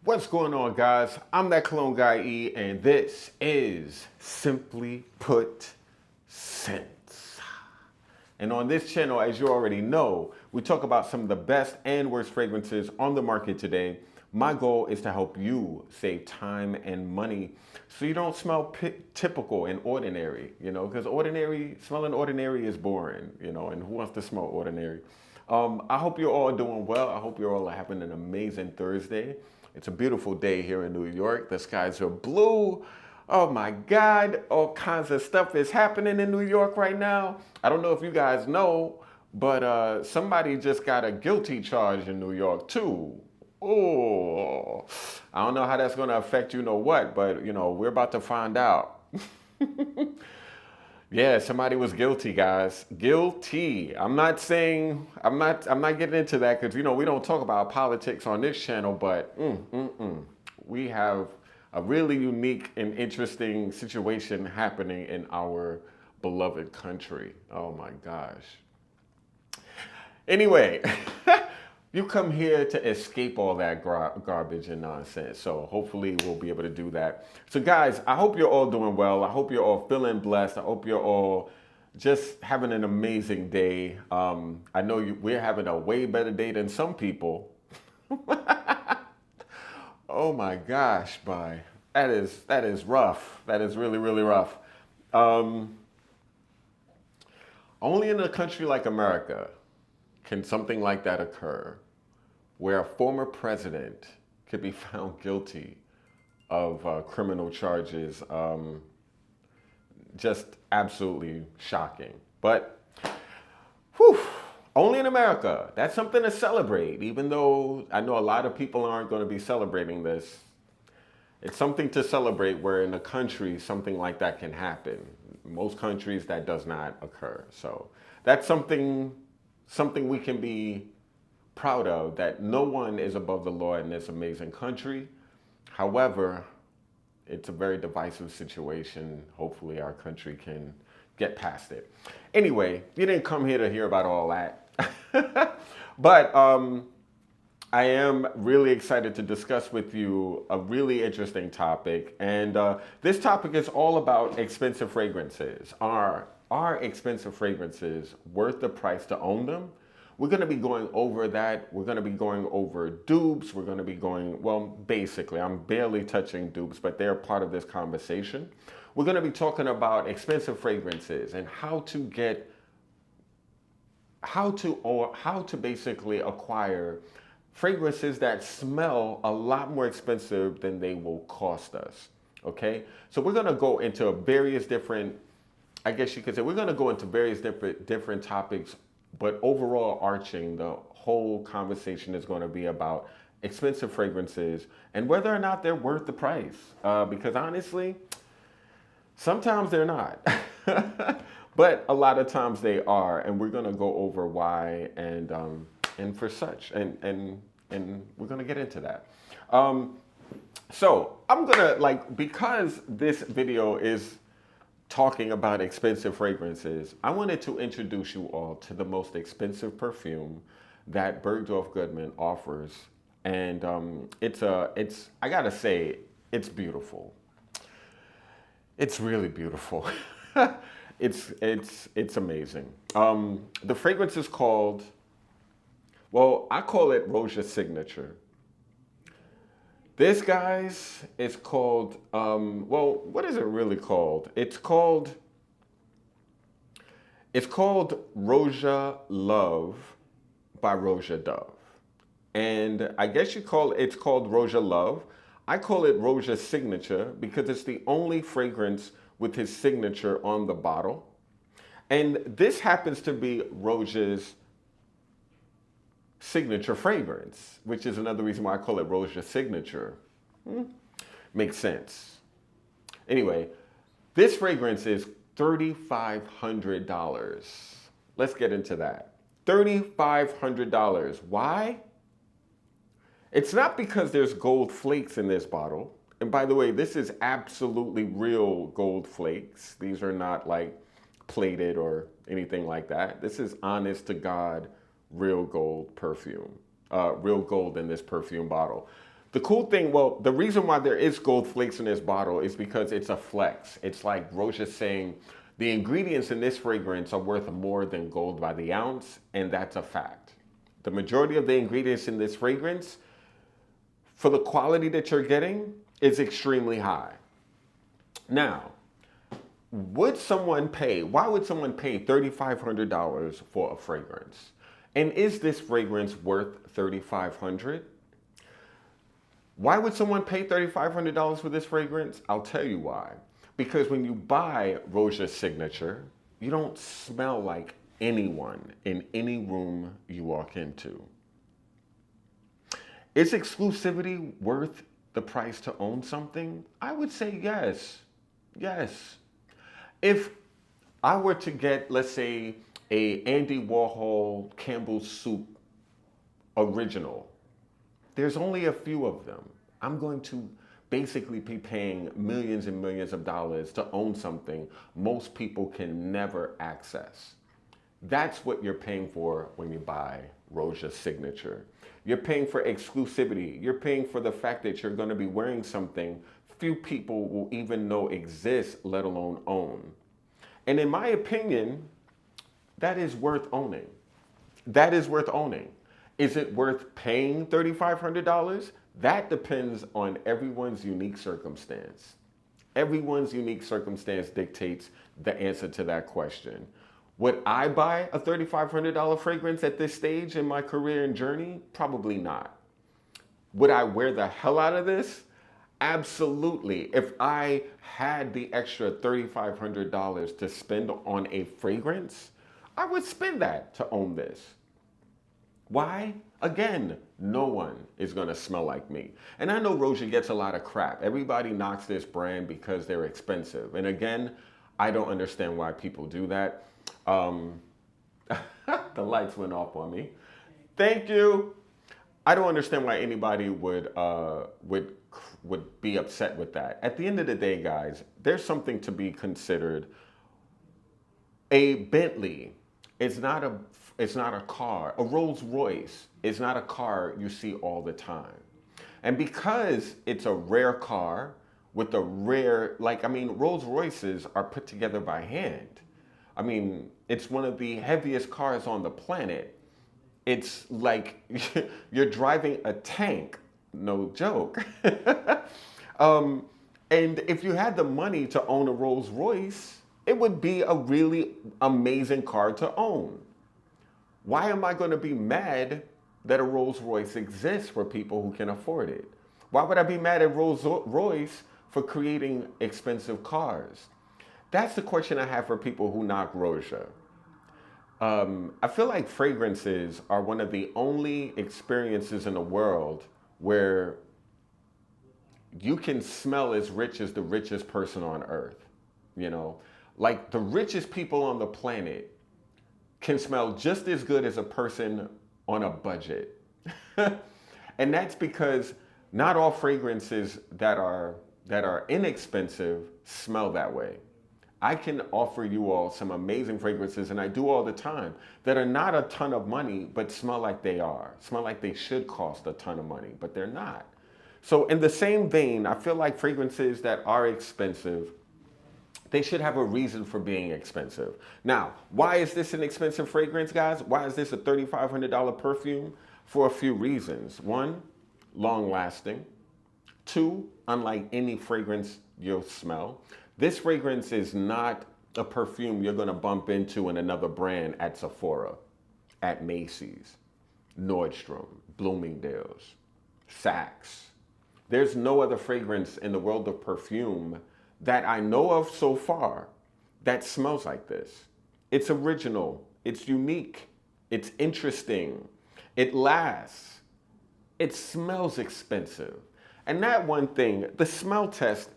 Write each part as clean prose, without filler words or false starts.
What's going on, guys? I'm that cologne guy E, and this is Simply Put Sense. And on this channel, as you already know, we talk about some of the best and worst fragrances on the market today. My goal is to help you save time and money so you don't smell typical and ordinary, because smelling ordinary is boring, and who wants to smell ordinary? I hope you're all doing well. I hope you're all having an amazing Thursday. It's a beautiful day here in New York. The skies are blue. Oh my God, all kinds of stuff is happening in New York right now. I don't know if you guys know, but somebody just got a guilty charge in New York too. Oh, I don't know how that's going to affect what, but we're about to find out. Yeah, somebody was guilty, guys. Guilty. I'm not getting into that because we don't talk about politics on this channel, but we have a really unique and interesting situation happening in our beloved country. Oh my gosh. Anyway, you come here to escape all that garbage and nonsense. So hopefully we'll be able to do that. So guys, I hope you're all doing well. I hope you're all feeling blessed. I hope you're all just having an amazing day. I know we're having a way better day than some people. Oh my gosh, that is rough. That is really, really rough. Only in a country like America can something like that occur, where a former president could be found guilty of criminal charges. Just absolutely shocking. But, whew, only in America. That's something to celebrate, even though I know a lot of people aren't going to be celebrating this. It's something to celebrate where in a country something like that can happen. Most countries that does not occur. So that's something we can be proud of, that no one is above the law in this amazing country. However, it's a very divisive situation. Hopefully our country can get past it. Anyway, you didn't come here to hear about all that. But I am really excited to discuss with you a really interesting topic. And this topic is all about expensive fragrances. Are expensive fragrances worth the price to own them? We're going to be going over that. We're going to be going over dupes. We're going to be basically, I'm barely touching dupes, but they're part of this conversation. We're going to be talking about expensive fragrances and how to basically acquire fragrances that smell a lot more expensive than they will cost us. Okay? So we're going to go into various different, I guess you could say, we're going to go into various different topics. But overall, the whole conversation is going to be about expensive fragrances and whether or not they're worth the price. Because honestly, sometimes they're not. But a lot of times they are. And we're going to go over why and for such. And we're going to get into that. So I'm going to, because this video is talking about expensive fragrances, I wanted to introduce you all to the most expensive perfume that Bergdorf Goodman offers. And I gotta say, it's beautiful. It's really beautiful. It's amazing. The fragrance is called, I call it Roja Signature. This, guys, is called, what is it really called? It's called Roja Love by Roja Dove. And I guess it's called Roja Love. I call it Roja Signature because it's the only fragrance with his signature on the bottle. And this happens to be Roja's signature fragrance, which is another reason why I call it Roja Signature. Makes sense. Anyway, this fragrance is $3,500. Let's get into that. $3,500. Why? It's not because there's gold flakes in this bottle. And by the way, this is absolutely real gold flakes. These are not like plated or anything like that. This is honest to God real gold perfume, real gold in this perfume bottle. The cool thing, well, the reason why there is gold flakes in this bottle is because it's a flex. It's like Roja's saying the ingredients in this fragrance are worth more than gold by the ounce, and that's a fact. The majority of the ingredients in this fragrance, for the quality that you're getting, is extremely high. Now, why would someone pay $3,500 for a fragrance? And is this fragrance worth $3,500? Why would someone pay $3,500 for this fragrance? I'll tell you why. Because when you buy Roja's Signature, you don't smell like anyone in any room you walk into. Is exclusivity worth the price to own something? I would say yes. Yes. If I were to get, let's say, a Andy Warhol Campbell's Soup original, there's only a few of them. I'm going to basically be paying millions and millions of dollars to own something most people can never access. That's what you're paying for when you buy Roja's Signature. You're paying for exclusivity. You're paying for the fact that you're going to be wearing something few people will even know exists, let alone own. And in my opinion, that is worth owning. That is worth owning. Is it worth paying $3,500? That depends on everyone's unique circumstance. Everyone's unique circumstance dictates the answer to that question. Would I buy a $3,500 fragrance at this stage in my career and journey? Probably not. Would I wear the hell out of this? Absolutely. If I had the extra $3,500 to spend on a fragrance, I would spend that to own this. Why? Again, no one is going to smell like me. And I know Roja gets a lot of crap. Everybody knocks this brand because they're expensive. And again, I don't understand why people do that. The lights went off on me. Thank you. I don't understand why anybody would be upset with that. At the end of the day, guys, there's something to be considered. A Bentley is not a car. A Rolls Royce is not a car you see all the time. And because it's a rare car with a rare, Rolls Royces are put together by hand. It's one of the heaviest cars on the planet. It's like you're driving a tank, no joke. And if you had the money to own a Rolls Royce, it would be a really amazing car to own. Why am I going to be mad that a Rolls Royce exists for people who can afford it? Why would I be mad at Rolls Royce for creating expensive cars? That's the question I have for people who knock Roja. I feel like fragrances are one of the only experiences in the world where you can smell as rich as the richest person on earth. You know, like the richest people on the planet can smell just as good as a person on a budget. And that's because not all fragrances that are inexpensive smell that way. I can offer you all some amazing fragrances, and I do all the time, that are not a ton of money, but smell like they are. Smell like they should cost a ton of money, but they're not. So in the same vein, I feel like fragrances that are expensive, they should have a reason for being expensive. Now, why is this an expensive fragrance, guys? Why is this a $3,500 perfume? For a few reasons. One, long lasting. Two, unlike any fragrance you'll smell, this fragrance is not a perfume you're going to bump into in another brand at Sephora, at Macy's, Nordstrom, Bloomingdale's, Saks. There's no other fragrance in the world of perfume that I know of so far that smells like this. It's original, it's unique, it's interesting, it lasts, it smells expensive. And that one thing, the smell test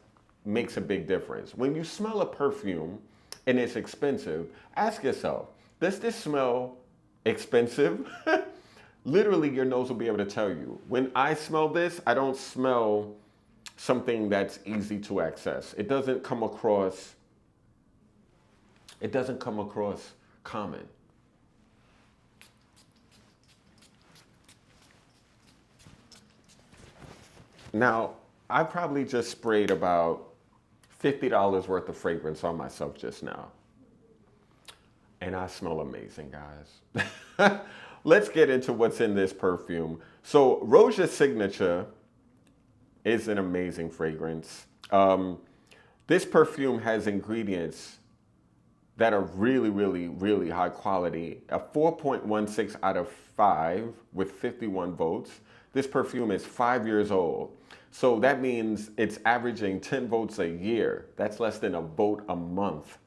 makes a big difference. When you smell a perfume and it's expensive, ask yourself, does this smell expensive? Literally, your nose will be able to tell you. When I smell this, I don't smell something that's easy to access. It doesn't come across common. Now, I probably just sprayed about $50 worth of fragrance on myself just now. And I smell amazing, guys. Let's get into what's in this perfume. So, Roja Signature is an amazing fragrance. This perfume has ingredients that are really, really, really high quality. A 4.16 out of 5 with 51 votes. This perfume is 5 years old. So that means it's averaging 10 votes a year. That's less than a vote a month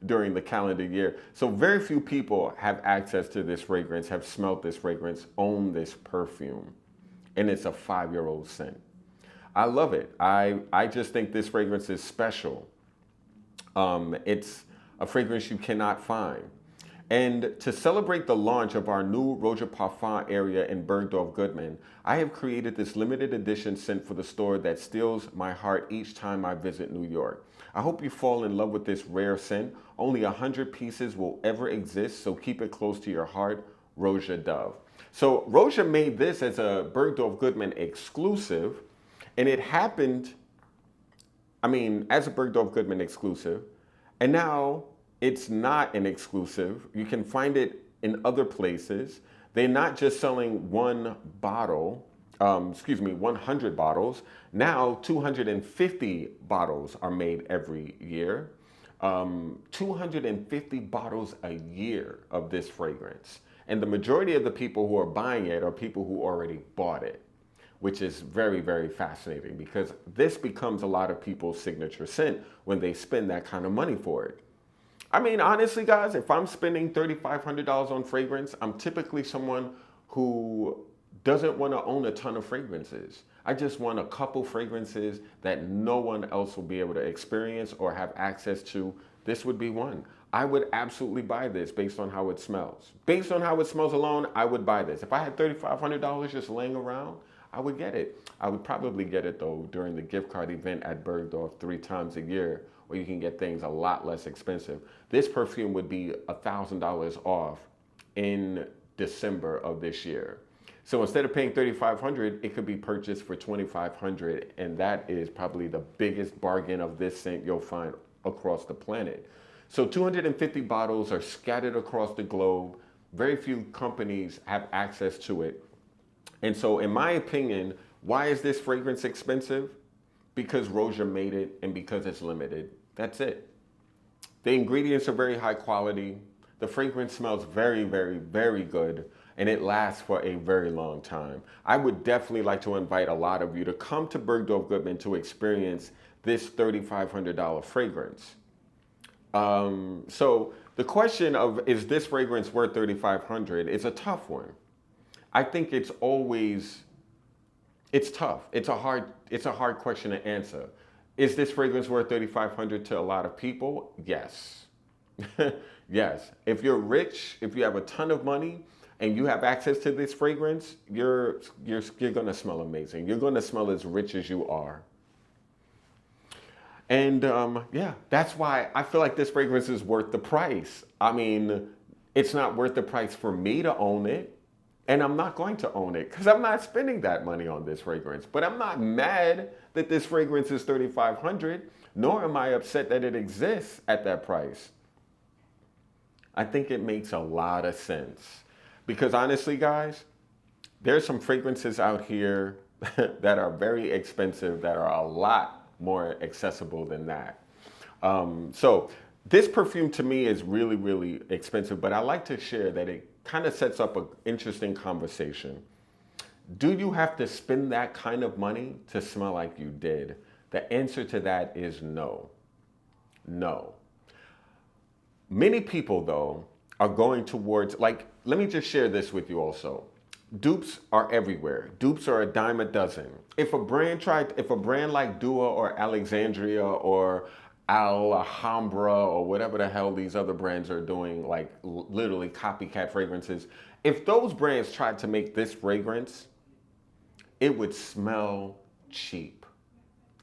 during the calendar year. So very few people have access to this fragrance, have smelt this fragrance, own this perfume. And it's a 5-year-old scent. I love it. I just think this fragrance is special. It's a fragrance you cannot find. And to celebrate the launch of our new Roja Parfum area in Bergdorf Goodman, I have created this limited edition scent for the store that steals my heart each time I visit New York. I hope you fall in love with this rare scent. Only 100 pieces will ever exist, so keep it close to your heart. Roja Dove. So Roja made this as a Bergdorf Goodman exclusive, and it happened, as a Bergdorf Goodman exclusive, and now it's not an exclusive. You can find it in other places. They're not just selling one bottle, 100 bottles. Now 250 bottles are made every year. 250 bottles a year of this fragrance. And the majority of the people who are buying it are people who already bought it, which is very, very fascinating because this becomes a lot of people's signature scent when they spend that kind of money for it. Honestly, guys, if I'm spending $3,500 on fragrance, I'm typically someone who doesn't want to own a ton of fragrances. I just want a couple fragrances that no one else will be able to experience or have access to. This would be one. I would absolutely buy this based on how it smells. Based on how it smells alone, I would buy this. If I had $3,500 just laying around, I would get it. I would probably get it, though, during the gift card event at Bergdorf 3 times a year, where you can get things a lot less expensive. This perfume would be $1,000 off in December of this year. So instead of paying $3,500, it could be purchased for $2,500, and that is probably the biggest bargain of this scent you'll find across the planet. So 250 bottles are scattered across the globe. Very few companies have access to it. And so in my opinion, why is this fragrance expensive? Because Roja made it and because it's limited. That's it. The ingredients are very high quality. The fragrance smells very, very, very good. And it lasts for a very long time. I would definitely like to invite a lot of you to come to Bergdorf Goodman to experience this $3,500 fragrance. So the question of, is this fragrance worth $3,500 is a tough one. I think it's tough. It's a hard question to answer. Is this fragrance worth $3,500 to a lot of people? Yes. Yes. If you're rich, if you have a ton of money and you have access to this fragrance, you're going to smell amazing. You're going to smell as rich as you are. And yeah, that's why I feel like this fragrance is worth the price. It's not worth the price for me to own it. And I'm not going to own it because I'm not spending that money on this fragrance. But I'm not mad that this fragrance is $3,500, nor am I upset that it exists at that price. I think it makes a lot of sense. Because honestly, guys, there's some fragrances out here that are very expensive that are a lot more accessible than that. So this perfume to me is really, really expensive, but I like to share that it kind of sets up an interesting conversation. Do you have to spend that kind of money to smell like you did? The answer to that is no. No. Many people, though, are going towards, let me just share this with you also. Dupes are everywhere. Dupes are a dime a dozen. If a brand like Dua or Alexandria or Alhambra or whatever the hell these other brands are doing, like literally copycat fragrances, if those brands tried to make this fragrance, it would smell cheap.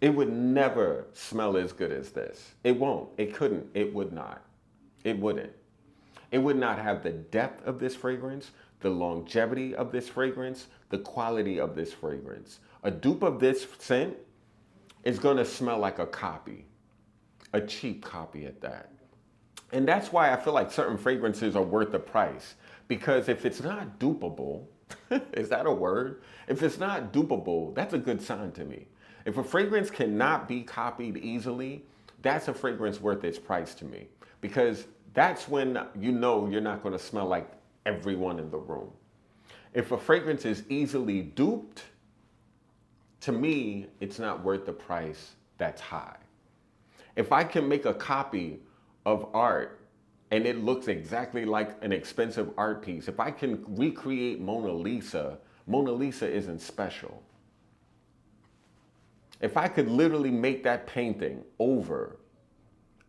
It would never smell as good as this. It won't. It couldn't. It would not. It wouldn't. It would not have the depth of this fragrance, the longevity of this fragrance, the quality of this fragrance. A dupe of this scent is going to smell like a copy, a cheap copy at that. And that's why I feel like certain fragrances are worth the price. Because if it's not dupable, is that a word? If it's not dupable, that's a good sign to me. If a fragrance cannot be copied easily, that's a fragrance worth its price to me. Because that's when you know you're not going to smell like everyone in the room. If a fragrance is easily duped, to me, it's not worth the price that's high. If I can make a copy of art and it looks exactly like an expensive art piece, if I can recreate Mona Lisa, Mona Lisa isn't special. If I could literally make that painting over,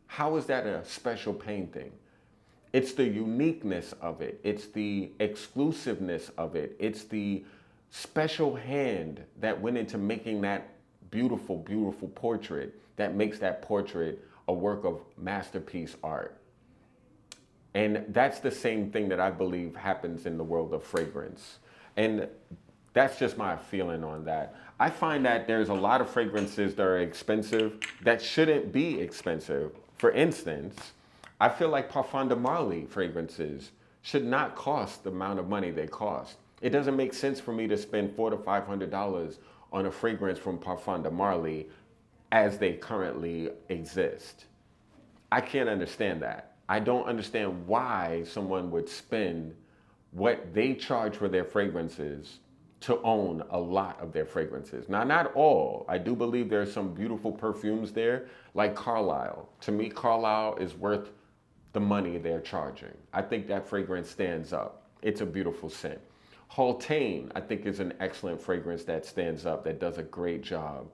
how is that a special painting? It's the uniqueness of it. It's the exclusiveness of it. It's the special hand that went into making that beautiful, beautiful portrait that makes that portrait a work of masterpiece art. And that's the same thing that I believe happens in the world of fragrance. And that's just my feeling on that. I find that there's a lot of fragrances that are expensive that shouldn't be expensive. For instance, I feel like Parfum de Marly fragrances should not cost the amount of money they cost. It doesn't make sense for me to spend $400 to $500 on a fragrance from Parfum de Marly as they currently exist. I can't understand that. I don't understand why someone would spend what they charge for their fragrances to own a lot of their fragrances. Now, not all. I do believe there's some beautiful perfumes there, like Carlisle. To me, Carlisle is worth the money they're charging. I think that fragrance stands up. It's a beautiful scent. Haultain, I think, is an excellent fragrance that stands up, that does a great job.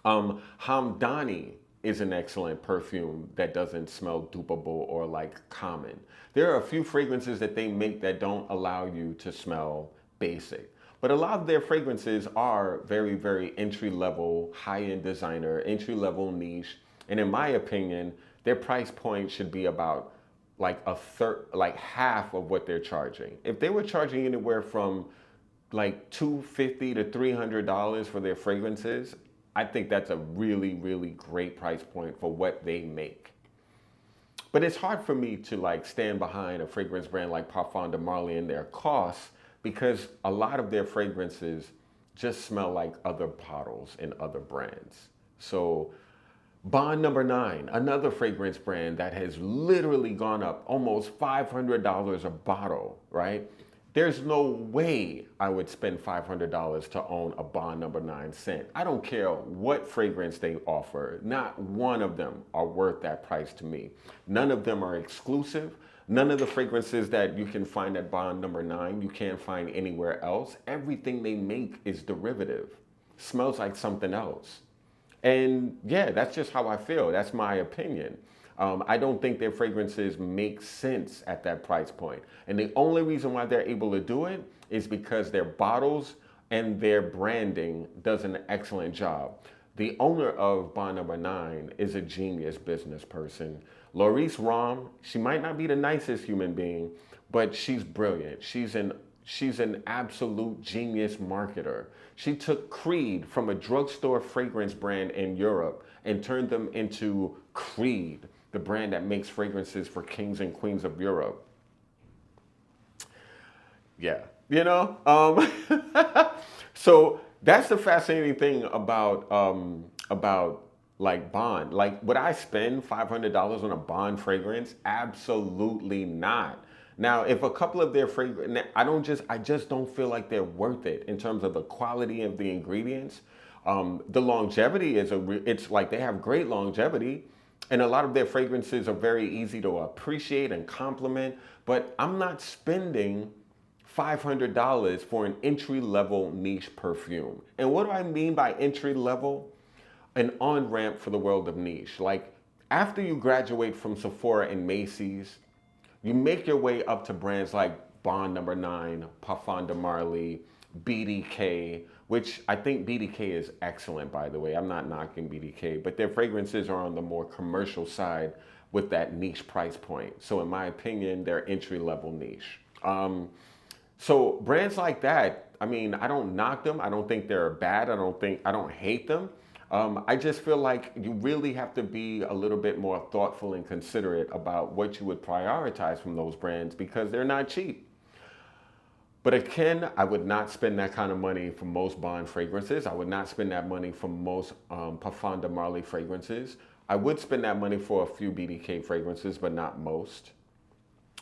Hamdani is an excellent perfume that doesn't smell dupable or like common. There are a few fragrances that they make that don't allow you to smell basic. But a lot of their fragrances are very, very entry-level, high-end designer, entry-level niche. And in my opinion, their price point should be about like a third, like half of what they're charging. If they were charging anywhere from like $250 to $300 for their fragrances, I think that's a really, really great price point for what they make. But it's hard for me to like stand behind a fragrance brand like Parfum de Marly and their costs, because a lot of their fragrances just smell like other bottles and other brands. So Bond Number 9, another fragrance brand that has literally gone up almost $500 a bottle, right? There's no way I would spend $500 to own a Bond Number 9 scent. I don't care what fragrance they offer. Not one of them are worth that price to me. None of them are exclusive. None of the fragrances that you can find at Bond Number 9, you can't find anywhere else. Everything they make is derivative. Smells like something else. And yeah, that's just how I feel. That's my opinion. I don't think their fragrances make sense at that price point. And the only reason why they're able to do it is because their bottles and their branding does an excellent job. The owner of Bond Number 9 is a genius business person. Laurice Rom, she might not be the nicest human being, but she's brilliant. She's an absolute genius marketer. She took Creed from a drugstore fragrance brand in Europe and turned them into Creed, the brand that makes fragrances for kings and queens of Europe. Yeah, you know? So that's the fascinating thing about like Bond. Like, would I spend $500 on a Bond fragrance? Absolutely not. Now, if a couple of their fragrances, I just don't feel like they're worth it in terms of the quality of the ingredients. The longevity it's like they have great longevity, and a lot of their fragrances are very easy to appreciate and compliment, but I'm not spending $500 for an entry-level niche perfume. And what do I mean by entry-level? An on-ramp for the world of niche. Like, after you graduate from Sephora and Macy's, you make your way up to brands like Bond Number 9, Parfum de Marly, BDK, which I think BDK is excellent, by the way. I'm not knocking BDK, but their fragrances are on the more commercial side with that niche price point. So in my opinion, they're entry-level niche. So brands like that, I mean, I don't knock them. I don't think they're bad. I don't hate them. I just feel like you really have to be a little bit more thoughtful and considerate about what you would prioritize from those brands because they're not cheap. But again, I would not spend that kind of money for most Bond fragrances. I would not spend that money for most Parfum de Marly fragrances. I would spend that money for a few BDK fragrances, but not most.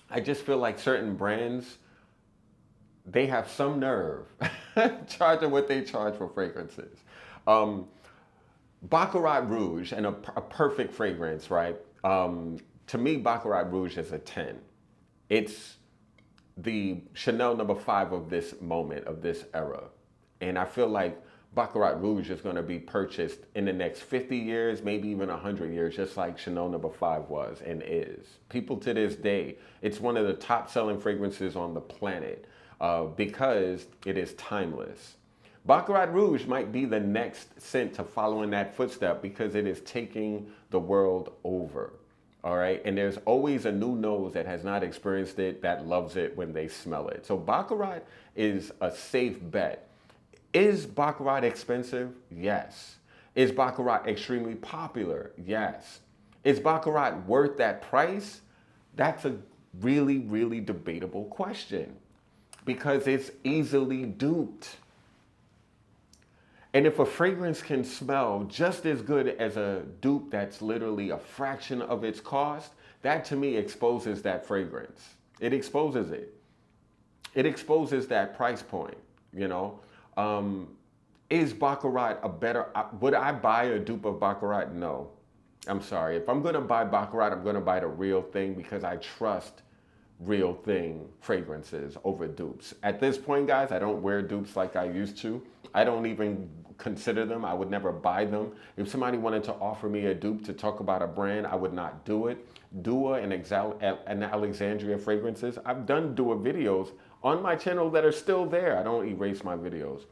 I just feel like certain brands, they have some nerve charging what they charge for fragrances. Um, Baccarat Rouge and a perfect fragrance, right? To me, Baccarat Rouge is a 10. It's the Chanel number 5 of this moment, of this era. And I feel like Baccarat Rouge is going to be purchased in the next 50 years, maybe even 100 years, just like Chanel number 5 was and is. People to this day, it's one of the top selling fragrances on the planet because it is timeless. Baccarat Rouge might be the next scent to follow in that footstep because it is taking the world over. All right. And there's always a new nose that has not experienced it that loves it when they smell it. So Baccarat is a safe bet. Is Baccarat expensive? Yes. Is Baccarat extremely popular? Yes. Is Baccarat worth that price? That's a really, really debatable question because it's easily duped. And if a fragrance can smell just as good as a dupe that's literally a fraction of its cost, that to me exposes that fragrance. It exposes it. It exposes that price point, you know. Is Baccarat a better, would I buy a dupe of Baccarat? No. I'm sorry. If I'm going to buy Baccarat, I'm going to buy the real thing because I trust real thing fragrances over dupes. At this point, guys, I don't wear dupes like I used to. I don't even consider them. I would never buy them. If somebody wanted to offer me a dupe to talk about a brand, I would not do it. Dua and Alexandria fragrances, I've done Dua videos on my channel that are still there. I don't erase my videos.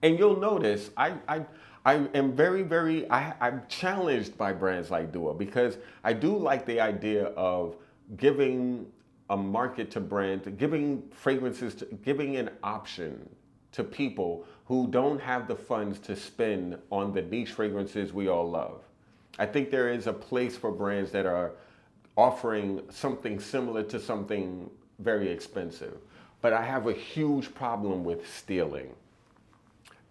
And you'll notice I am I'm challenged by brands like Dua because I do like the idea of giving a market to brands, giving fragrances, giving an option to people who don't have the funds to spend on the niche fragrances we all love. I think there is a place for brands that are offering something similar to something very expensive. But I have a huge problem with stealing.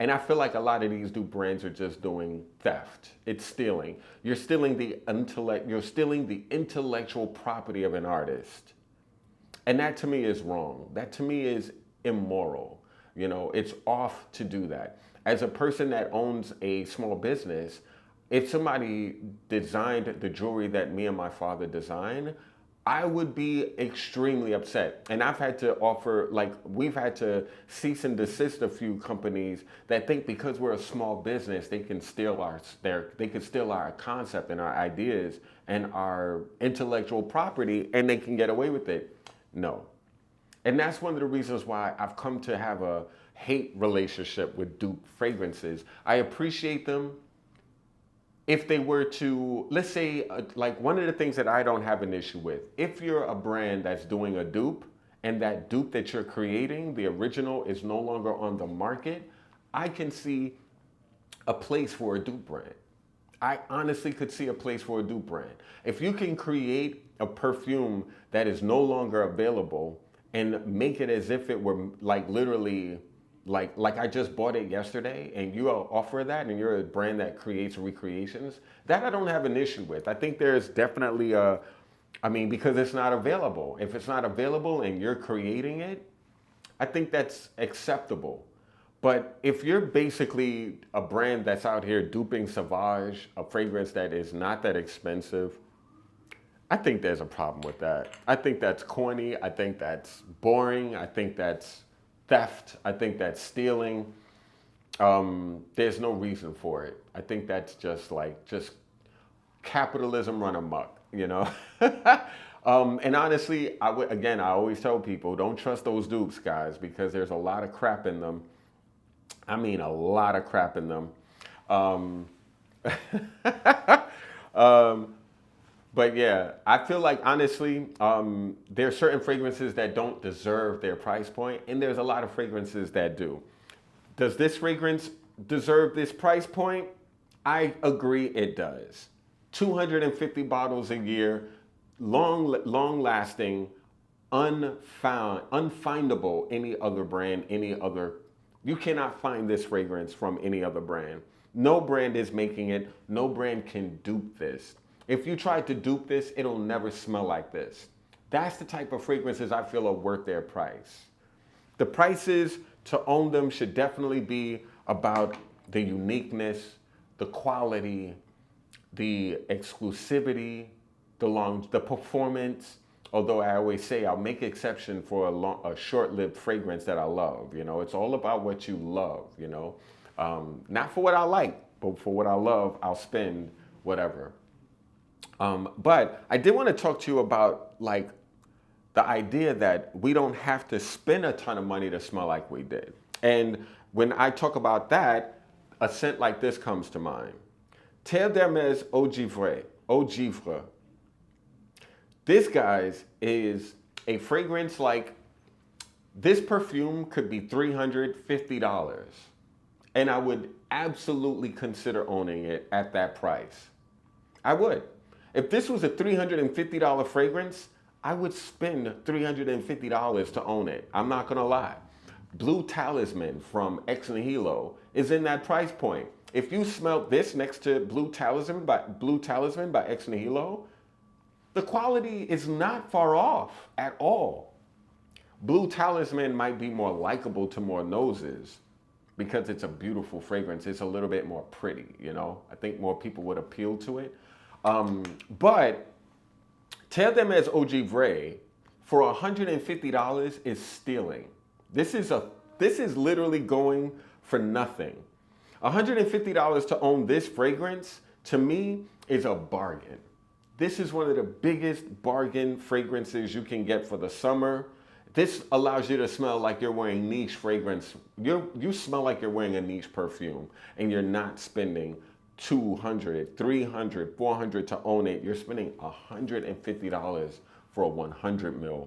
And I feel like a lot of these dupe brands are just doing theft. It's stealing. You're stealing the intellectual property of an artist. And that to me is wrong. That to me is immoral. You know, it's off to do that. As a person that owns a small business, if somebody designed the jewelry that me and my father designed, I would be extremely upset. And I've had to offer, like, we've had to cease and desist a few companies that think because we're a small business, they can steal our concept and our ideas and our intellectual property and they can get away with it. No. And that's one of the reasons why I've come to have a hate relationship with dupe fragrances. I appreciate them if they were to, let's say, like one of the things that I don't have an issue with, if you're a brand that's doing a dupe and that dupe that you're creating, the original, is no longer on the market, I can see a place for a dupe brand. I honestly could see a place for a dupe brand. If you can create a perfume that is no longer available and make it as if it were like literally like I just bought it yesterday and you offer that and you're a brand that creates recreations, that I don't have an issue with. I think there's definitely because it's not available. If it's not available and you're creating it, I think that's acceptable. But if you're basically a brand that's out here duping Sauvage, a fragrance that is not that expensive, I think there's a problem with that. I think that's corny. I think that's boring. I think that's theft. I think that's stealing. There's no reason for it. I think that's just capitalism run amok, you know? And honestly, I always tell people, don't trust those dupes, guys, because there's a lot of crap in them. I mean, a lot of crap in them. But yeah, I feel like honestly, there are certain fragrances that don't deserve their price point, and there's a lot of fragrances that do. Does this fragrance deserve this price point? I agree it does. 250 bottles a year, long lasting, unfindable any other brand, any other. You cannot find this fragrance from any other brand. No brand is making it. No brand can dupe this. If you try to dupe this, it'll never smell like this. That's the type of fragrances I feel are worth their price. The prices to own them should definitely be about the uniqueness, the quality, the exclusivity, the performance. Although I always say I'll make exception for a short-lived fragrance that I love. You know, it's all about what you love. You know, not for what I like, but for what I love, I'll spend whatever. But I did want to talk to you about like the idea that we don't have to spend a ton of money to smell like we did. And when I talk about that, a scent like this comes to mind. Terre d'Hermès Eau Givre. Eau Givre. This, guys, is a fragrance like this perfume could be $350. And I would absolutely consider owning it at that price. I would. If this was a $350 fragrance, I would spend $350 to own it. I'm not gonna lie. Blue Talisman from Ex Nihilo is in that price point. If you smelled this next to Blue Talisman by Ex Nihilo, the quality is not far off at all. Blue Talisman might be more likable to more noses because it's a beautiful fragrance. It's a little bit more pretty, you know? I think more people would appeal to it. But Terre d'Hermès Eau Givre for $150 is stealing. This is literally going for nothing. $150 to own this fragrance, to me, is a bargain. This is one of the biggest bargain fragrances you can get for the summer. This allows you to smell like you're wearing niche fragrance. You smell like you're wearing a niche perfume, and you're not spending $200, $300, $400 to own it. You're spending $150 for a 100 ml.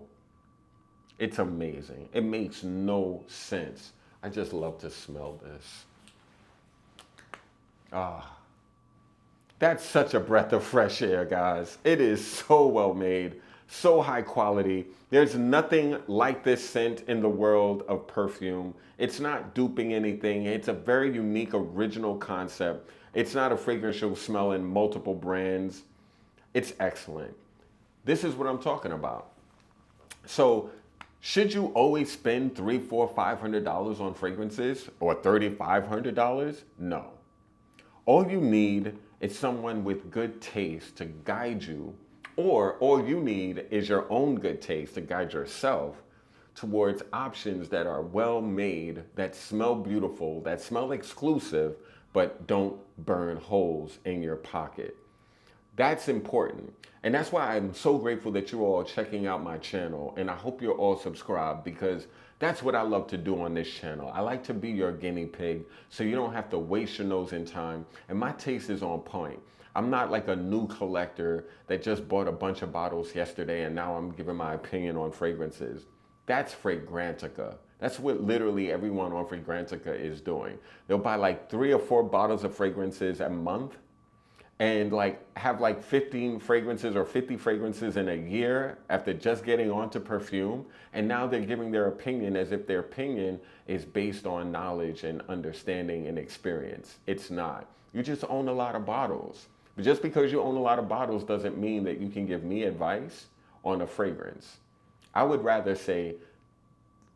It's amazing. It makes no sense. I just love to smell this. That's such a breath of fresh air, guys. It is so well made, so high quality. There's nothing like this scent in the world of perfume. It's not duping anything. It's a very unique, original concept. It's not a fragrance you'll smell in multiple brands. It's excellent. This is what I'm talking about. So, should you always spend $300, $400, $500 on fragrances or $3,500? No. All you need is someone with good taste to guide you, or all you need is your own good taste to guide yourself towards options that are well made, that smell beautiful, that smell exclusive, but don't burn holes in your pocket. That's important. And that's why I'm so grateful that you're all checking out my channel. And I hope you're all subscribed, because that's what I love to do on this channel. I like to be your guinea pig so you don't have to waste your nose and time. And my taste is on point. I'm not like a new collector that just bought a bunch of bottles yesterday and now I'm giving my opinion on fragrances. That's Fragrantica. That's what literally everyone on Fragrantica is doing. They'll buy like 3 or 4 bottles of fragrances a month and like have like 15 fragrances or 50 fragrances in a year after just getting onto perfume. And now they're giving their opinion as if their opinion is based on knowledge and understanding and experience. It's not. You just own a lot of bottles. But just because you own a lot of bottles doesn't mean that you can give me advice on a fragrance. I would rather say,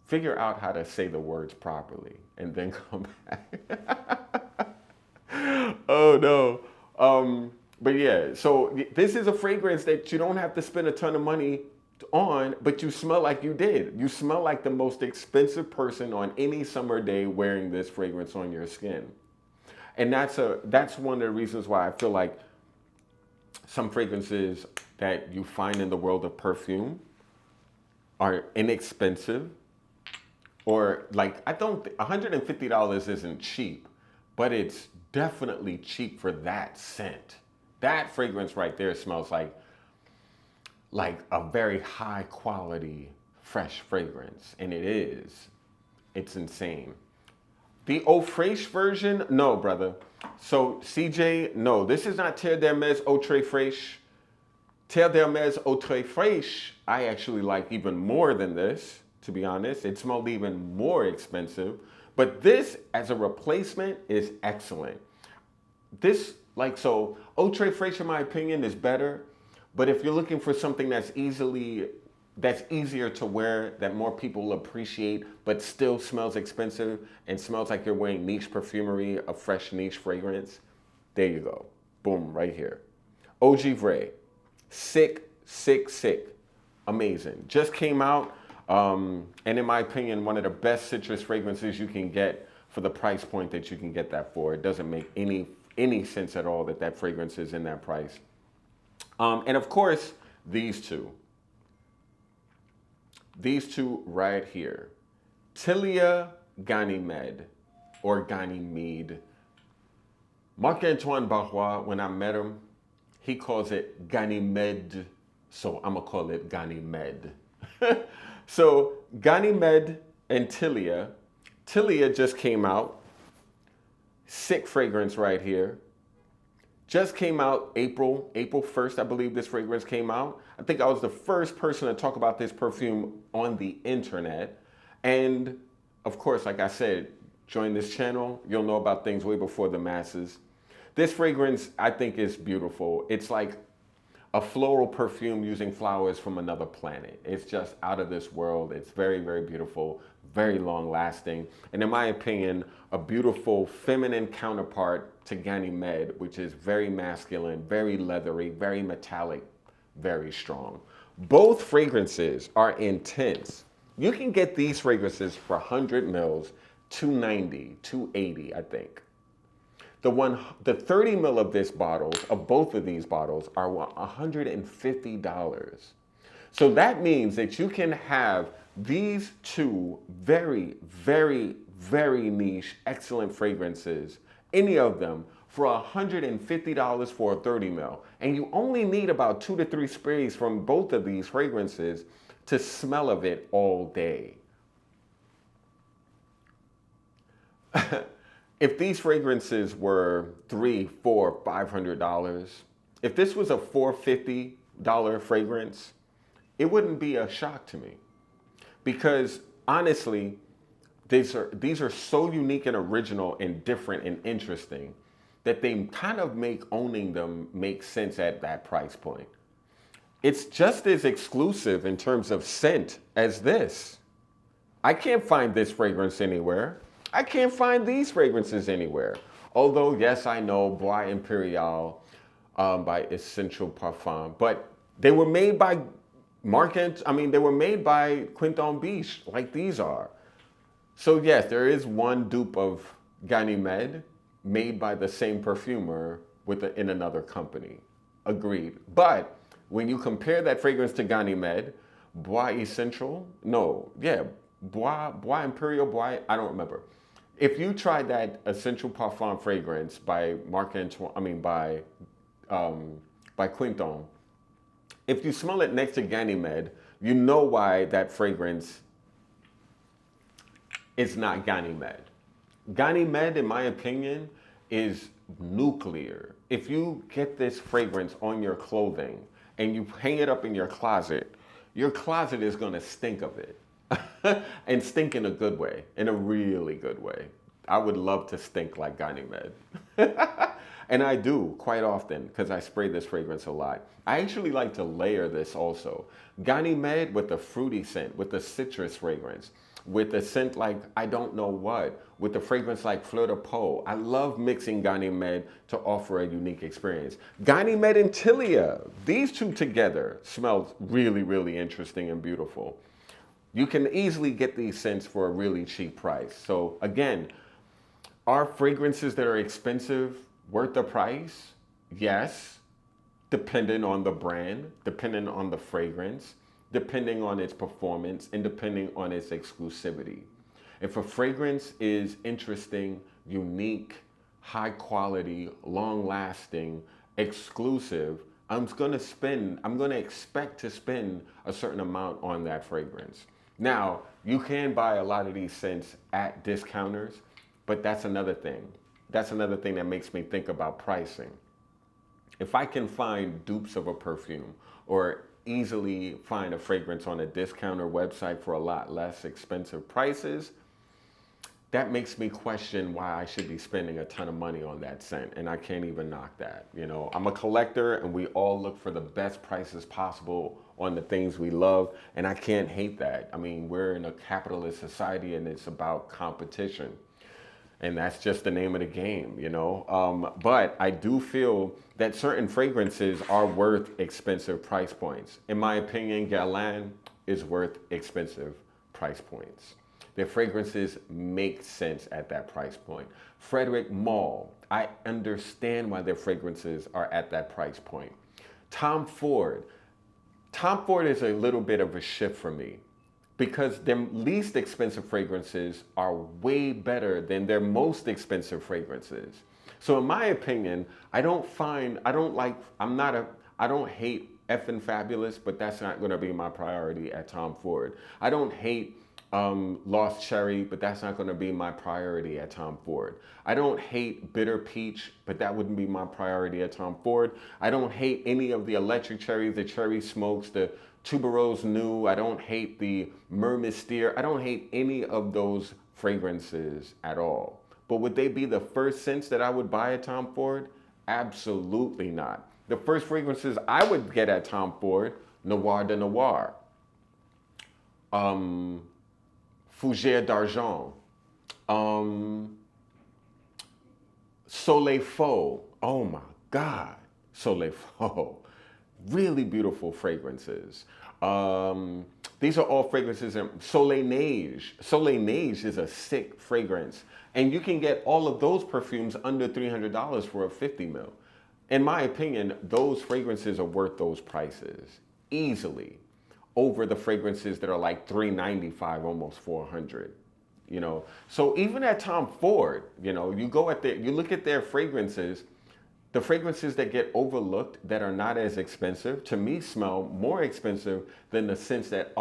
figure out how to say the words properly and then come back. Oh no. But yeah, so this is a fragrance that you don't have to spend a ton of money on, but you smell like you did. You smell like the most expensive person on any summer day wearing this fragrance on your skin. And that's one of the reasons why I feel like some fragrances that you find in the world of perfume are inexpensive, or like, $150 isn't cheap, but it's definitely cheap for that scent. That fragrance right there smells like like a very high quality, fresh fragrance. And it is. It's insane. The Eau Fraiche version, no, brother. So, CJ, no, this is not Terre d'Hermès Eau Très Fraîche. Terre d'Hermès Eau Très Fraîche, I actually like even more than this, to be honest. It smelled even more expensive. But this, as a replacement, is excellent. This, like, so, Eau Très Fraîche, in my opinion, is better. But if you're looking for something that's easier to wear, that more people appreciate, but still smells expensive and smells like you're wearing niche perfumery, a fresh niche fragrance, there you go. Boom, right here. Eau Givray. Sick, sick, sick. Amazing. Just came out, and in my opinion, one of the best citrus fragrances you can get for the price point that you can get that for. It doesn't make any sense at all that that fragrance is in that price. And of course, these two. These two right here. Tilia Ganymede, or Ganymede. Marc-Antoine Barrois, when I met him, he calls it Ganymede, so I'm gonna call it Ganymede. So Ganymede and Tilia. Tilia just came out. Sick fragrance right here. Just came out April 1st, I believe this fragrance came out. I think I was the first person to talk about this perfume on the internet. And of course, like I said, join this channel. You'll know about things way before the masses. This fragrance, I think, is beautiful. It's like a floral perfume using flowers from another planet. It's just out of this world. It's very, very beautiful, very long lasting. And in my opinion, a beautiful feminine counterpart to Ganymede, which is very masculine, very leathery, very metallic, very strong. Both fragrances are intense. You can get these fragrances for 100 mils, $290, $280, I think. The 30 mil of this bottle, of both of these bottles, are $150. So that means that you can have these two very, very, very niche, excellent fragrances, any of them, for $150 for a 30 mil. And you only need about 2 to 3 sprays from both of these fragrances to smell of it all day. If these fragrances were $300, $400, $500, if this was a $450 fragrance, it wouldn't be a shock to me. Because honestly, these are so unique and original and different and interesting that they kind of make owning them make sense at that price point. It's just as exclusive in terms of scent as this. I can't find this fragrance anywhere. I can't find these fragrances anywhere. Although, yes, I know Bois Imperial by Essential Parfum, but they were made by they were made by Quinton Biche, like these are. So yes, there is one dupe of Ganymede made by the same perfumer in another company. Agreed. But when you compare that fragrance to Ganymede, Bois Essential, Bois Imperial, I don't remember. If you try that Essential Parfum fragrance by by Quinton, if you smell it next to Ganymede, you know why that fragrance is not Ganymede. Ganymede, in my opinion, is nuclear. If you get this fragrance on your clothing and you hang it up in your closet is gonna stink of it. And stink in a good way, in a really good way. I would love to stink like Ganymede. And I do quite often because I spray this fragrance a lot. I actually like to layer this also. Ganymede with the fruity scent, with the citrus fragrance, with the scent like I don't know what, with the fragrance like Fleur de Peau. I love mixing Ganymede to offer a unique experience. Ganymede and Tilia, these two together smell really, really interesting and beautiful. You can easily get these scents for a really cheap price. So again, are fragrances that are expensive worth the price? Yes, depending on the brand, depending on the fragrance, depending on its performance, and depending on its exclusivity. If a fragrance is interesting, unique, high quality, long lasting, exclusive, I'm going to expect to spend a certain amount on that fragrance. Now, you can buy a lot of these scents at discounters, but that's another thing. That's another thing that makes me think about pricing. If I can find dupes of a perfume or easily find a fragrance on a discounter website for a lot less expensive prices, that makes me question why I should be spending a ton of money on that scent. And I can't even knock that. You know, I'm a collector and we all look for the best prices possible on the things we love. And I can't hate that. I mean, we're in a capitalist society and it's about competition. And that's just the name of the game, you know. But I do feel that certain fragrances are worth expensive price points. In my opinion, Guerlain is worth expensive price points. Their fragrances make sense at that price point. Frederic Malle, I understand why their fragrances are at that price point. Tom Ford. Tom Ford is a little bit of a shift for me because their least expensive fragrances are way better than their most expensive fragrances. So in my opinion, I don't hate effing fabulous, but that's not going to be my priority at Tom Ford. I don't hate Lost Cherry, but that's not going to be my priority at Tom Ford. I don't hate Bitter Peach, but that wouldn't be my priority at Tom Ford. I don't hate any of the Electric Cherry, the Cherry Smokes, the Tuberose New. I don't hate the Myrmidon. I don't hate any of those fragrances at all. But would they be the first scents that I would buy at Tom Ford? Absolutely not. The first fragrances I would get at Tom Ford, Noir de Noir, Fougère d'Argent, Soleil Faux. Oh my God, Soleil Faux. Really beautiful fragrances. These are all fragrances. Soleil Neige. Soleil Neige is a sick fragrance. And you can get all of those perfumes under $300 for a 50 ml. In my opinion, those fragrances are worth those prices easily over the fragrances that are like $395, almost $400. You know, so even at Tom Ford, you know, you look at their fragrances. The fragrances that get overlooked that are not as expensive, to me, smell more expensive than the scents that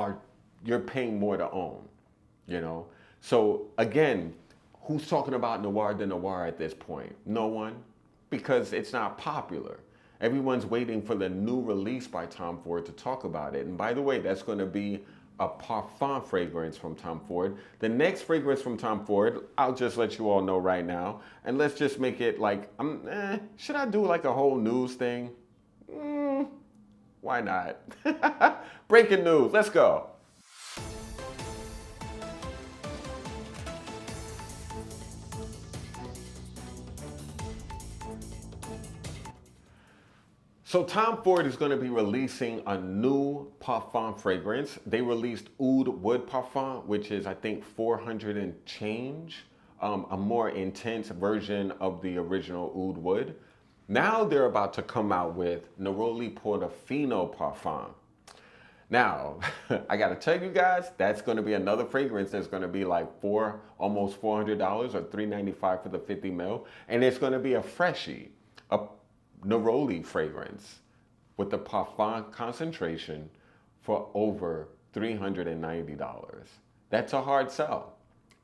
you're paying more to own, you know? So again, who's talking about Noir de Noir at this point? No one, because it's not popular. Everyone's waiting for the new release by Tom Ford to talk about it. And by the way, that's going to be a parfum fragrance from Tom Ford. The next fragrance from Tom Ford, I'll just let you all know right now. And let's just make it like, should I do like a whole news thing? Why not? Breaking news, let's go. So Tom Ford is going to be releasing a new parfum fragrance. They released Oud Wood Parfum, which is I think 400 and change, a more intense version of the original Oud Wood. Now they're about to come out with Neroli Portofino Parfum. Now, I got to tell you guys, that's going to be another fragrance that's going to be like almost $400 or $395 for the 50 ml. And it's going to be a freshie, a Neroli fragrance with the parfum concentration for over $390. That's a hard sell.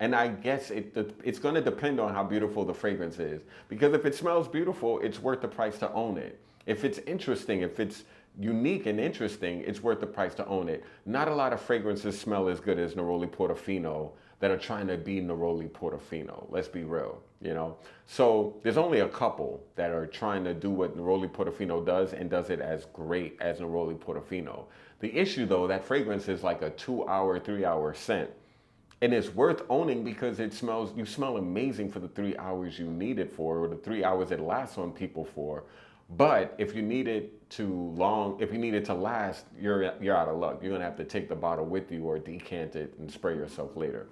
And I guess it's going to depend on how beautiful the fragrance is. Because if it smells beautiful, it's worth the price to own it. If it's interesting, if it's unique and interesting, it's worth the price to own it. Not a lot of fragrances smell as good as Neroli Portofino that are trying to be Neroli Portofino. Let's be real, you know? So there's only a couple that are trying to do what Neroli Portofino does and does it as great as Neroli Portofino. The issue though, that fragrance is like a 2-hour, 3-hour scent. And it's worth owning because you smell amazing for the 3 hours you need it for, or the 3 hours it lasts on people for. But if you need it to last, you're out of luck. You're gonna have to take the bottle with you or decant it and spray yourself later.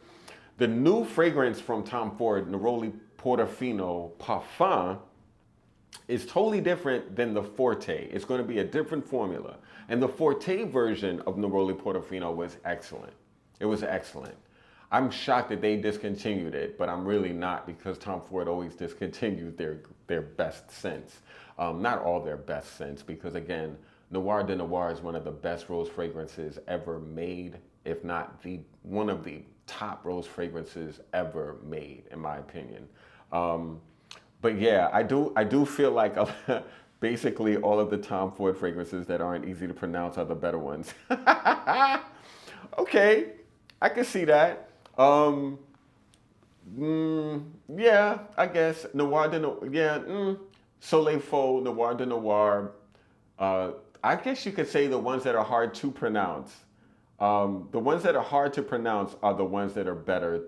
The new fragrance from Tom Ford, Neroli Portofino Parfum, is totally different than the Forte. It's gonna be a different formula. And the Forte version of Neroli Portofino was excellent. It was excellent. I'm shocked that they discontinued it, but I'm really not because Tom Ford always discontinues their best scents. Not all their best scents, because again, Noir de Noir is one of the best rose fragrances ever made, if not the one of the top rose fragrances ever made, in my opinion. But yeah, I do feel like basically all of the Tom Ford fragrances that aren't easy to pronounce are the better ones. Okay, I can see that. Um, yeah, I guess Noir de Noir. Yeah, Soleil Faux, Noir de Noir. Uh, I guess you could say the ones that are hard to pronounce. The ones that are hard to pronounce are the ones that are better.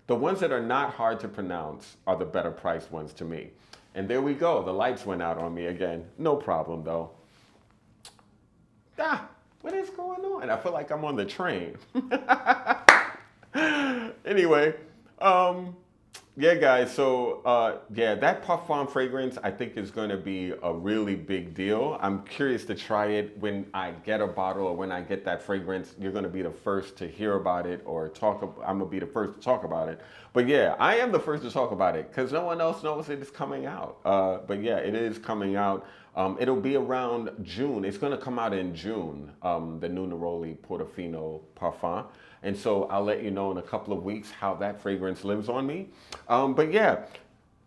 The ones that are not hard to pronounce are the better priced ones to me. And there we go. The lights went out on me again. No problem though. Ah, what is going on? I feel like I'm on the train. Anyway, um, yeah, guys. So, yeah, that parfum fragrance I think is going to be a really big deal. I'm curious to try it when I get a bottle or when I get that fragrance. You're going to be the first to hear about it or talk. I'm going to be the first to talk about it. But yeah, I am the first to talk about it because no one else knows it is coming out. But yeah, it is coming out. It'll be around June. It's going to come out in June, the new Neroli Portofino Parfum. And so I'll let you know in a couple of weeks how that fragrance lives on me. But yeah,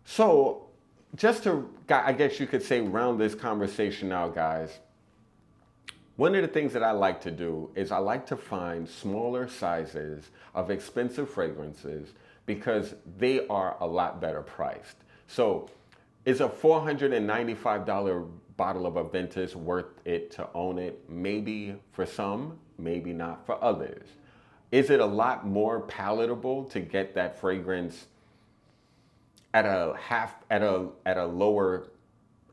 so just to, I guess you could say, round this conversation out, guys, one of the things that I like to do is I like to find smaller sizes of expensive fragrances because they are a lot better priced. So is a $495 bottle of Aventus worth it to own it? Maybe for some, maybe not for others. Is it a lot more palatable to get that fragrance at a lower,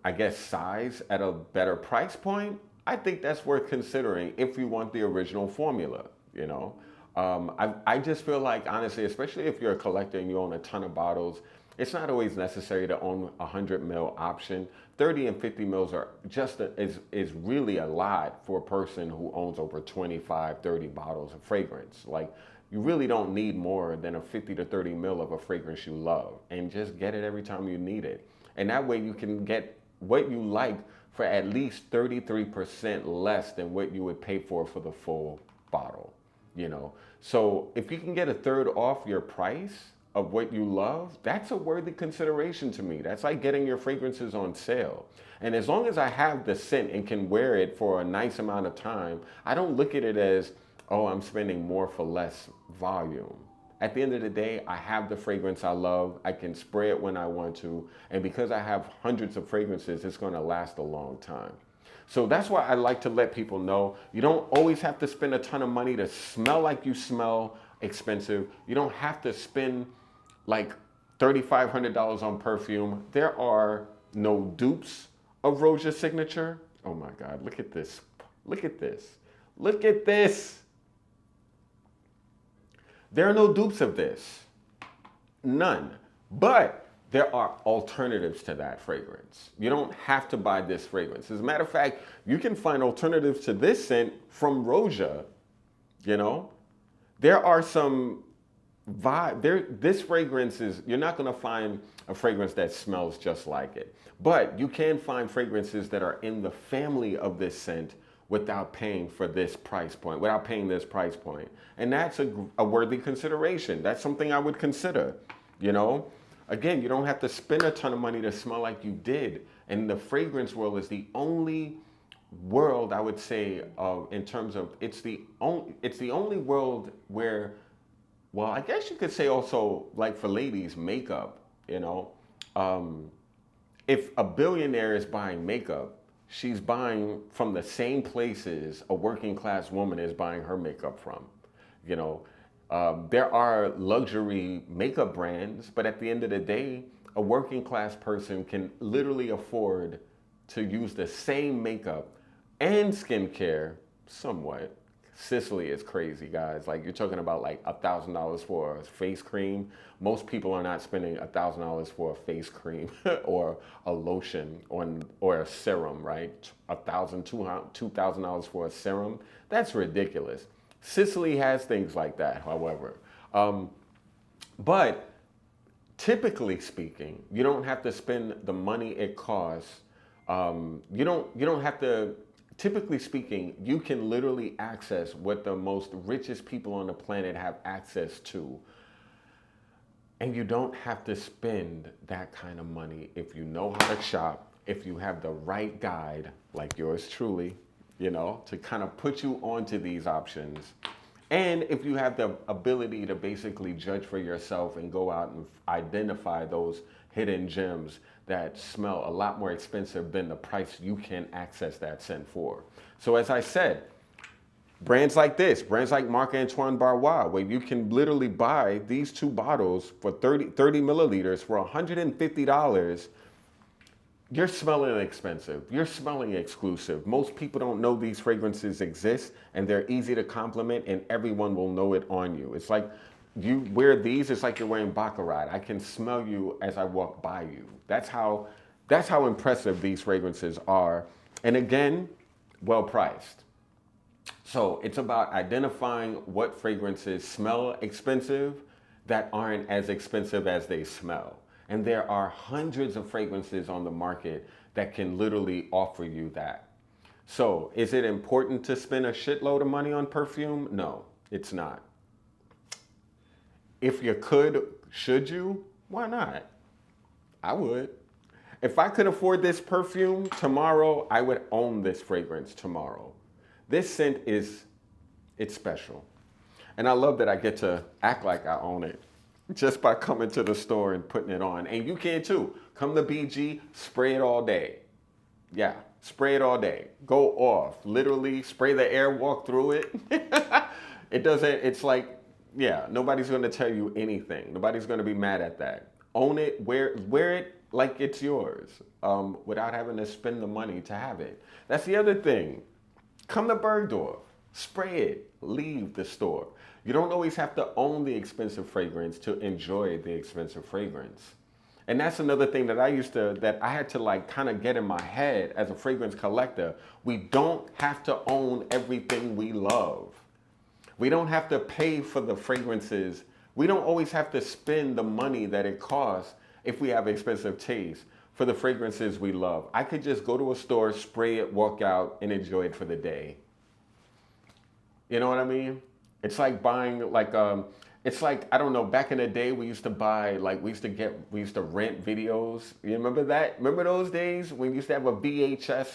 I guess, size at a better price point? I think that's worth considering if you want the original formula, you know? I just feel like, honestly, especially if you're a collector and you own a ton of bottles, it's not always necessary to own a 100 ml option. 30 and 50 mils are just is really a lot for a person who owns over 25, 30 bottles of fragrance. Like, you really don't need more than a 50 to 30 mil of a fragrance you love, and just get it every time you need it. And that way you can get what you like for at least 33% less than what you would pay for the full bottle, you know? So if you can get a third off your price of what you love, that's a worthy consideration to me. That's like getting your fragrances on sale. And as long as I have the scent and can wear it for a nice amount of time, I don't look at it as, oh, I'm spending more for less volume. At the end of the day, I have the fragrance I love. I can spray it when I want to. And because I have hundreds of fragrances, it's gonna last a long time. So that's why I like to let people know you don't always have to spend a ton of money to smell like you smell expensive. You don't have to spend like $3,500 on perfume. There are no dupes of Roja Signature. Oh my God, look at this. Look at this. Look at this. There are no dupes of this. None. But there are alternatives to that fragrance. You don't have to buy this fragrance. As a matter of fact, you can find alternatives to this scent from Roja, you know? There are some this fragrance is, you're not going to find a fragrance that smells just like it, but you can find fragrances that are in the family of this scent without paying for this price point, without paying this price point. And that's a worthy consideration. That's something I would consider, you know? Again, you don't have to spend a ton of money to smell like you did. And the fragrance world is the only world, I would say, in terms of, it's the only world where, well, I guess you could say also, like for ladies, makeup, you know. If a billionaire is buying makeup, she's buying from the same places a working class woman is buying her makeup from, you know. There are luxury makeup brands, but at the end of the day, a working class person can literally afford to use the same makeup and skincare somewhat. Sicily is crazy, guys. Like, you're talking about like $1,000 for a face cream. Most people are not spending $1,000 for a face cream or a lotion or a serum, right? $2,000 for a serum. That's ridiculous. Sicily has things like that, however. But typically speaking, you don't have to spend the money it costs You don't have to. Typically speaking, you can literally access what the most richest people on the planet have access to. And you don't have to spend that kind of money if you know how to shop, if you have the right guide, like yours truly, to kind of put you onto these options. And if you have the ability to basically judge for yourself and go out and identify those hidden gems that smell a lot more expensive than the price you can access that scent for. So as I said, brands like this, brands like Marc Antoine Barrois, where you can literally buy these two bottles for 30 milliliters for $150, you're smelling expensive. You're smelling exclusive. Most people don't know these fragrances exist, and they're easy to compliment, and everyone will know it on you. It's like you wear these, it's like you're wearing Baccarat. I can smell you as I walk by you. That's how impressive these fragrances are. And again, well priced. So it's about identifying what fragrances smell expensive that aren't as expensive as they smell. And there are hundreds of fragrances on the market that can literally offer you that. So is it important to spend a shitload of money on perfume? No, it's not. If you could, should you? Why not? I would. If I could afford this perfume tomorrow, I would own this fragrance tomorrow. This scent it's special. And I love that I get to act like I own it just by coming to the store and putting it on. And you can too. Come to BG, spray it all day. Yeah, spray it all day. Go off. Literally spray the air, walk through it. It's like, yeah, nobody's going to tell you anything. Nobody's going to be mad at that. Own it, wear it like it's yours, without having to spend the money to have it. That's the other thing. Come to Bergdorf, spray it, leave the store. You don't always have to own the expensive fragrance to enjoy the expensive fragrance. And that's another thing that I had to like kind of get in my head as a fragrance collector. We don't have to own everything we love. We don't have to pay for the fragrances. We don't always have to spend the money that it costs if we have expensive taste for the fragrances we love. I could just go to a store, spray it, walk out, and enjoy it for the day. You know what I mean? It's like buying it's like, I don't know, back in the day we used to buy, we used to rent videos. You remember that? Remember those days when you used to have a VHS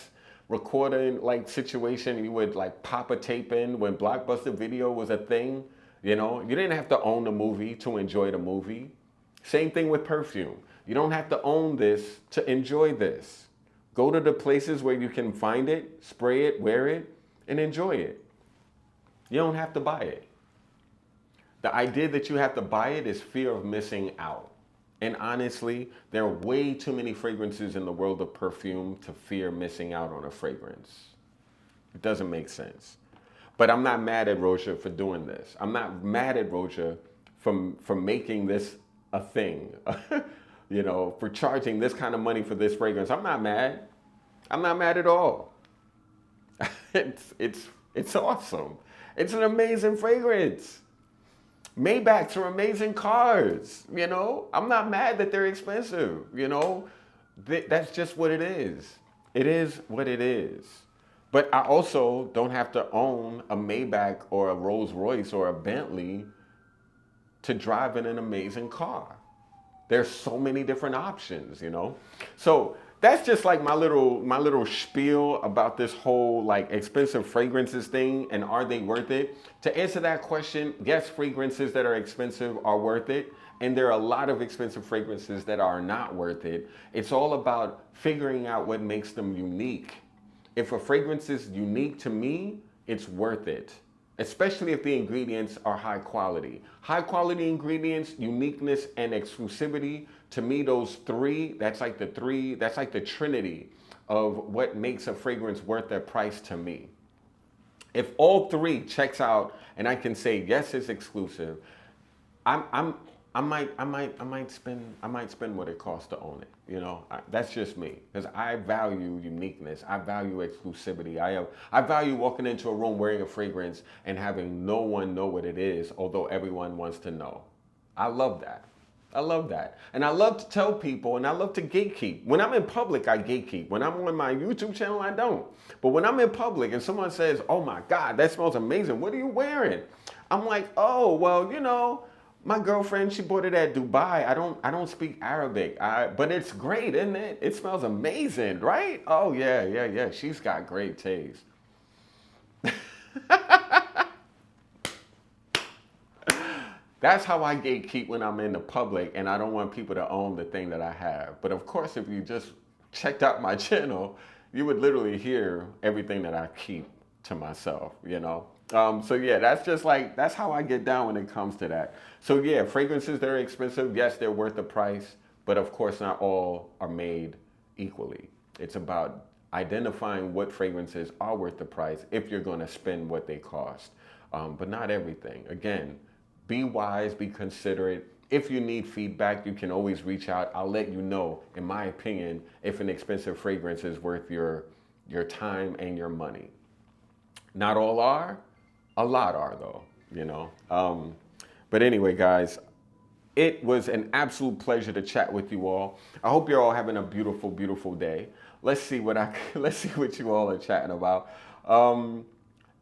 recording situation, you would pop a tape in when Blockbuster Video was a thing? You didn't have to own the movie to enjoy the movie. Same thing with perfume. You don't have to own this to enjoy this. Go to the places where you can find it, spray it, wear it, and enjoy it. You don't have to buy it. The idea that you have to buy it is fear of missing out. And honestly, there are way too many fragrances in the world of perfume to fear missing out on a fragrance. It doesn't make sense. But I'm not mad at Roja for doing this. I'm not mad at Roja for making this a thing. For charging this kind of money for this fragrance. I'm not mad. I'm not mad at all. It's awesome. It's an amazing fragrance. Maybachs are amazing cars. I'm not mad that they're expensive. That's just what it is. It is what it is. But I also don't have to own a Maybach or a Rolls Royce or a Bentley to drive in an amazing car. There's so many different options, So that's just my little spiel about this whole expensive fragrances thing and are they worth it? To answer that question, yes, fragrances that are expensive are worth it. And there are a lot of expensive fragrances that are not worth it. It's all about figuring out what makes them unique. If a fragrance is unique to me, it's worth it. Especially if the ingredients are high quality. High quality ingredients, uniqueness, and exclusivity, to me those three, that's like the trinity of what makes a fragrance worth their price to me. If all three checks out and I can say, yes, it's exclusive, I might spend what it costs to own it. That's just me, because I value uniqueness. I value exclusivity. I value walking into a room wearing a fragrance and having no one know what it is, although everyone wants to know. I love that. I love that. And I love to tell people, and I love to gatekeep. When I'm in public, I gatekeep. When I'm on my YouTube channel, I don't. But when I'm in public and someone says, oh my God, that smells amazing, what are you wearing? I'm like, oh, well, you know, my girlfriend, she bought it at Dubai. I don't speak Arabic. But it's great, isn't it? It smells amazing, right? Oh yeah, yeah, yeah. She's got great taste. That's how I gatekeep when I'm in the public, and I don't want people to own the thing that I have. But of course, if you just checked out my channel, you would literally hear everything that I keep to myself, you know? So yeah, that's how I get down when it comes to that. So yeah, fragrances, they're expensive. Yes, they're worth the price, but of course not all are made equally. It's about identifying what fragrances are worth the price if you're gonna spend what they cost. But not everything. Again, be wise, be considerate. If you need feedback, you can always reach out. I'll let you know, in my opinion, if an expensive fragrance is worth your time and your money. Not all are, a lot are though, you know. But anyway, guys, it was an absolute pleasure to chat with you all. I hope you're all having a beautiful, beautiful day. Let's see what let's see what you all are chatting about.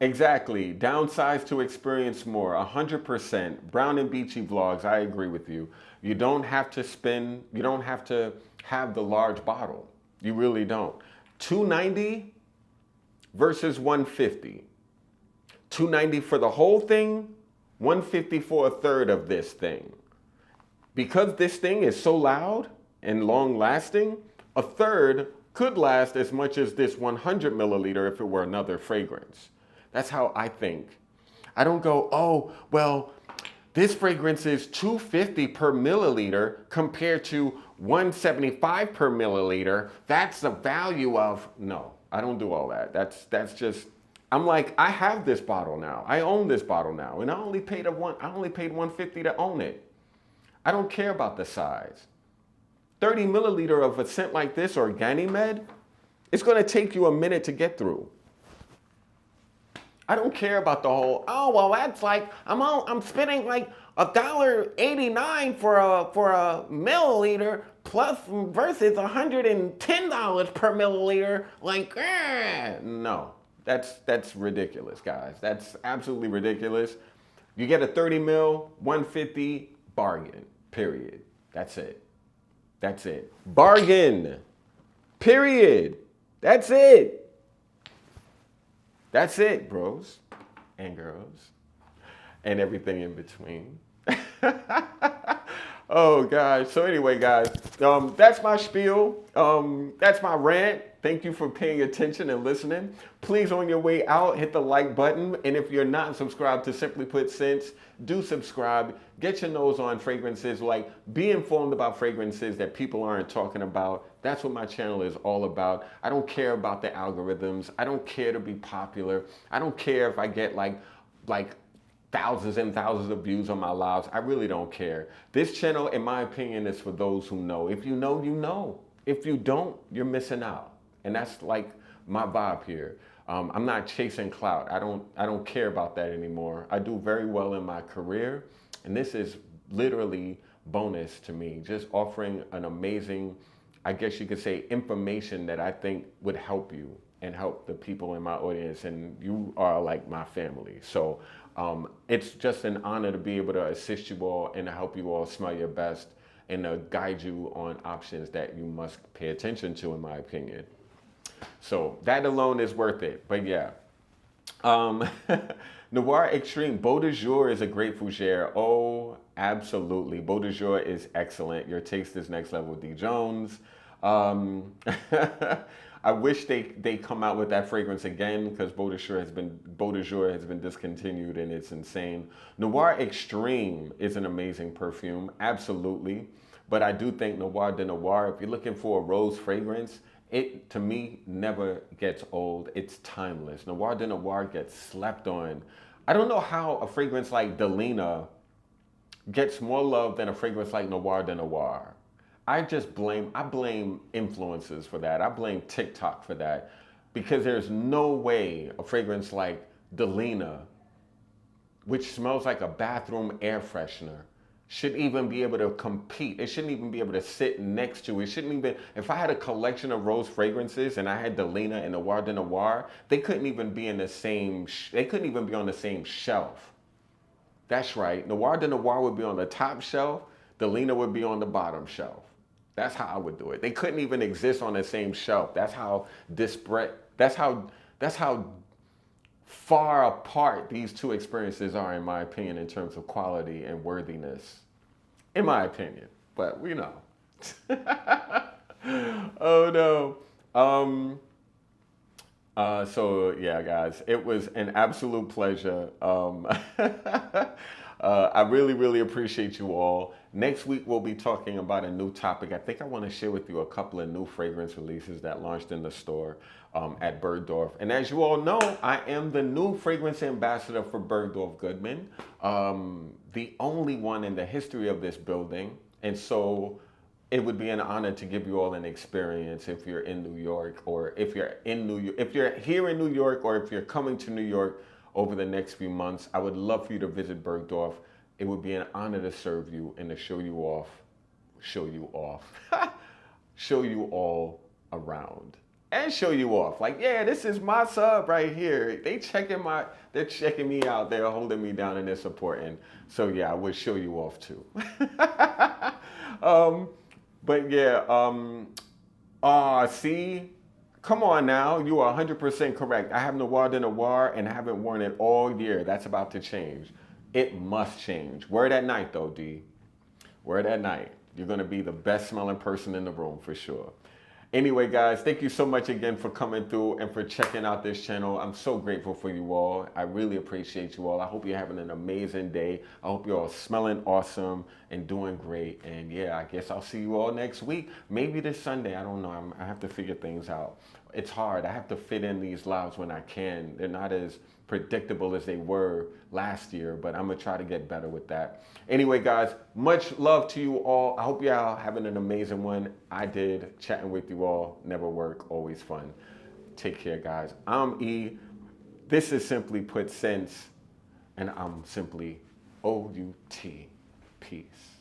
Exactly. Downsize to experience more. 100%. Brown and Beachy vlogs. I agree with you. You don't have to you don't have to have the large bottle. You really don't. 290 versus 150. 290 for the whole thing, 150 for a third of this thing. Because this thing is so loud and long lasting, a third could last as much as this 100 milliliter if it were another fragrance. That's how I think. I don't go, oh, well, this fragrance is $250 per milliliter compared to $175 per milliliter. That's the value of, no, I don't do all that. That's just, I'm like, I have this bottle now. I own this bottle now. And I only paid $150 to own it. I don't care about the size. 30 milliliter of a scent like this or Ganymed, it's gonna take you a minute to get through. I don't care about the whole, oh, well, that's like, I'm spending like $1.89 for a milliliter plus versus $110 per milliliter. Like, no, that's ridiculous, guys. That's absolutely ridiculous. You get a 30 mil, 150, bargain, period. That's it. That's it. Bargain, period. That's it. That's it, bros and girls and everything in between. Oh, gosh. So anyway, guys, that's my spiel. That's my rant. Thank you for paying attention and listening. Please, on your way out, hit the like button. And if you're not subscribed to Simply Put Scents, do subscribe. Get your nose on fragrances. Like, be informed about fragrances that people aren't talking about. That's what my channel is all about. I don't care about the algorithms. I don't care to be popular. I don't care if I get like thousands and thousands of views on my lives. I really don't care. This channel, in my opinion, is for those who know. If you know, you know. If you don't, you're missing out. And that's like my vibe here. I'm not chasing clout. I don't care about that anymore. I do very well in my career, and this is literally bonus to me. Just offering an amazing, I guess you could say, information that I think would help you and help the people in my audience, and you are like my family. So it's just an honor to be able to assist you all and to help you all smell your best and to guide you on options that you must pay attention to, in my opinion. So that alone is worth it. But yeah. Noir Extreme, Beau de Jour is a great fougere. Oh, absolutely. Beau de Jour is excellent. Your taste is next level, D. Jones. I wish they come out with that fragrance again, because Beau de Jour has been discontinued and it's insane. Noir Extreme is an amazing perfume, absolutely. But I do think Noir de Noir, if you're looking for a rose fragrance, it, to me, never gets old. It's timeless. Noir de Noir gets slept on. I don't know how a fragrance like Delina gets more love than a fragrance like Noir de Noir. I blame influencers for that. I blame TikTok for that, because there's no way a fragrance like Delina, which smells like a bathroom air freshener, should even be able to compete. It shouldn't even be able to sit next to. It shouldn't even, if I had a collection of rose fragrances and I had Delina and Noir de Noir, they couldn't even be in the same, they couldn't even be on the same shelf. That's right. Noir de Noir would be on the top shelf. Delina would be on the bottom shelf. That's how I would do it. They couldn't even exist on the same shelf. That's how disparate, that's how far apart these two experiences are, in my opinion, in terms of quality and worthiness. In my opinion. But we know. Oh no. So yeah, guys, it was an absolute pleasure. I really, really appreciate you all. Next week, we'll be talking about a new topic. I think I want to share with you a couple of new fragrance releases that launched in the store at Bergdorf. And as you all know, I am the new fragrance ambassador for Bergdorf Goodman, the only one in the history of this building. And so it would be an honor to give you all an experience if you're in New York, or if you're in New York, if you're here in New York, or if you're coming to New York over the next few months. I would love for you to visit Bergdorf. It would be an honor to serve you and to show you off, show you all around, and show you off. Like, yeah, this is my sub right here. They're checking me out. They're holding me down and they're supporting. So yeah, I would show you off too. But yeah, see, come on now, you are 100% correct. I have Noir de Noir and haven't worn it all year. That's about to change. It must change. Wear it at night though, D. Wear it at night. You're gonna be the best smelling person in the room for sure. Anyway, guys, thank you so much again for coming through and for checking out this channel. I'm so grateful for you all. I really appreciate you all. I hope you're having an amazing day. I hope you're all smelling awesome and doing great. And yeah, I guess I'll see you all next week. Maybe this Sunday. I don't know. I have to figure things out. It's hard. I have to fit in these lives when I can. They're not as predictable as they were last year, but I'm gonna try to get better with that. Anyway, guys, much love to you all. I hope y'all having an amazing one. I did. Chatting with you all. Never work, always fun. Take care, guys. I'm E. This is Simply Put Sense, and I'm simply OUT. Peace.